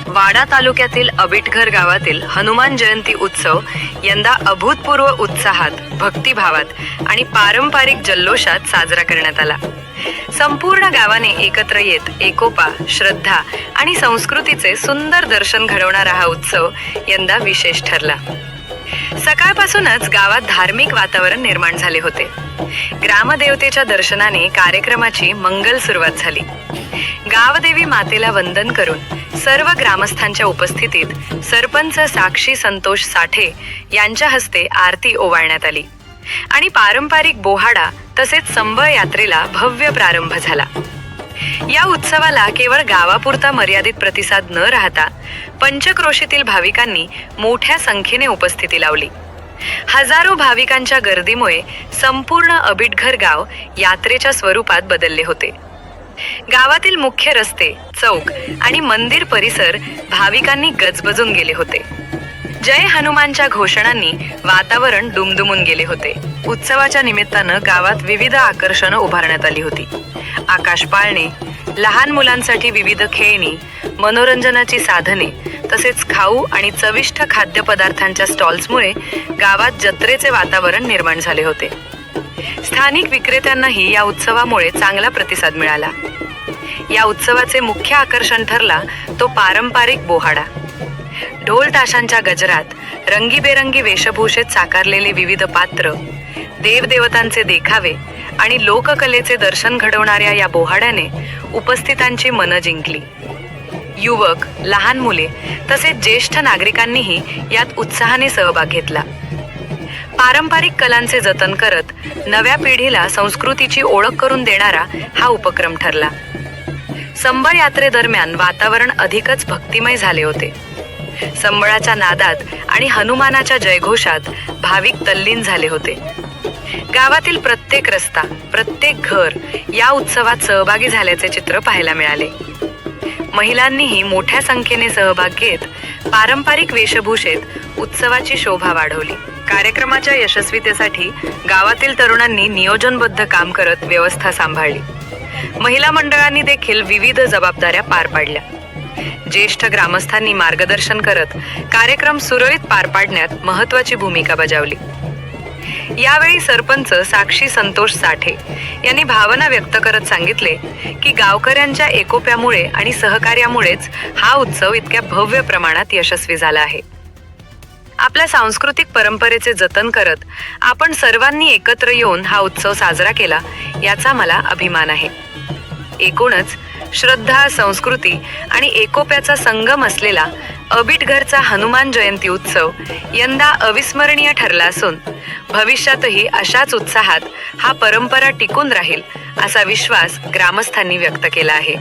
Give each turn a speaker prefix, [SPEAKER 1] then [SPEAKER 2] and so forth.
[SPEAKER 1] वाडा तालुक्यातील अबिटघर गावातील हनुमान जयंती उत्सव यंदा अभूतपूर्व उत्साहात, भक्तिभावात आणि पारंपरिक जल्लोषात साजरा करण्यात आला. संपूर्ण गावाने एकत्र येत एकोपा, श्रद्धा आणि संस्कृतीचे सुंदर दर्शन घडवणारा हा उत्सव यंदा विशेष ठरला. सकाळपासूनच गावात धार्मिक वातावरण निर्माण झाले होते. ग्रामदेवतेच्या दर्शनाने कार्यक्रमाची मंगल सुरुवात झाली. गावदेवी मातेला वंदन करून सर्व ग्रामस्थांच्या उपस्थितीत सरपंच साक्षी संतोष साठे यांच्या हस्ते आरती ओवाळण्यात आली आणि पारंपरिक बोहाडा तसेच संबळ यात्रेला भव्य प्रारंभ झाला. या उत्सवाला केवळ गावापुरता मर्यादित प्रतिसाद न राहता पंचक्रोशीतील भाविकांनी मोठ्या संख्येने उपस्थिती लावली. हजारो भाविकांच्या गर्दीमुळे संपूर्ण अबिटघर गाव यात्रेच्या स्वरूपात बदलले होते. गावातील मुख्य रस्ते, चौक आणि मंदिर परिसर भाविकांनी गजबजून गेले होते. जय हनुमानच्या घोषणांनी वातावरण दुमदुमून गेले होते. उत्सवाच्या निमित्तानं गावात विविध आकर्षणं उभारण्यात आली होती. आकाश पाळणे, लहान मुलांसाठी विविध खेळणी, मनोरंजनाची साधने तसेच खाऊ आणि चविष्ट खाद्यपदार्थांच्या स्टॉल्समुळे गावात जत्रेचे वातावरण निर्माण झाले होते. स्थानिक विक्रेत्यांनाही या उत्सवामुळे चांगला प्रतिसाद मिळाला. या उत्सवाचे मुख्य आकर्षण ठरला तो पारंपरिक बोहाडा. ढोल ताशांच्या गजरात, रंगीबेरंगी वेशभूषेत साकारलेले विविध पात्र, देवदेवतांचे देखावे आणि लोककलेचे दर्शन घडवणाऱ्या या बोहाड्याने उपस्थितांची मनं जिंकली. युवक, लहान मुले तसेच ज्येष्ठ नागरिकांनीही यात उत्साहाने सहभाग घेतला. पारंपरिक कलांचे जतन करत नव्या पिढीला संस्कृतीची ओळख करून देणारा हा उपक्रम ठरला. संबळ यात्रेदरम्यान वातावरण अधिकच भक्तिमय झाले होते. संबळाच्या नादात आणि हनुमानाच्या जयघोषात भाविक तल्लीन झाले होते. गावातील प्रत्येक रस्ता, प्रत्येक घर या उत्सवात सहभागी झाल्याचे चित्र पाहायला मिळाले. महिलांनीही मोठ्या संख्येने सहभाग घेत पारंपरिक वेशभूषेत उत्सवाची शोभा वाढवली. कार्यक्रमाच्या यशस्वीतेसाठी गावातील तरुणांनी नियोजनबद्ध काम करत व्यवस्था सांभाळली. महिला मंडळांनी देखील विविध जबाबदाऱ्या पार पाडल्या. ज्येष्ठ ग्रामस्थांनी मार्गदर्शन करत कार्यक्रम सुरळीत पार पाडण्यात महत्त्वाची भूमिका बजावली. यावेळी सरपंच साक्षी संतोष साठे यांनी भावना व्यक्त करत सांगितले की गावकऱ्यांच्या एकोप्यामुळे आणि सहकार्यामुळेच हा उत्सव इतक्या भव्य प्रमाणात यशस्वी झाला आहे. आपल्या सांस्कृतिक परंपरेचे जतन करत आपण सर्वांनी एकत्र येऊन हा उत्सव साजरा केला याचा मला अभिमान आहे. एकूणच श्रद्धा, संस्कृती आणि एकोप्याचा संगम असलेला अबिटघरचा हनुमान जयंती उत्सव यंदा अविस्मरणीय ठरला असून भविष्यातही अशाच उत्साहात हा परंपरा टिकून राहील असा विश्वास ग्रामस्थांनी व्यक्त केला आहे.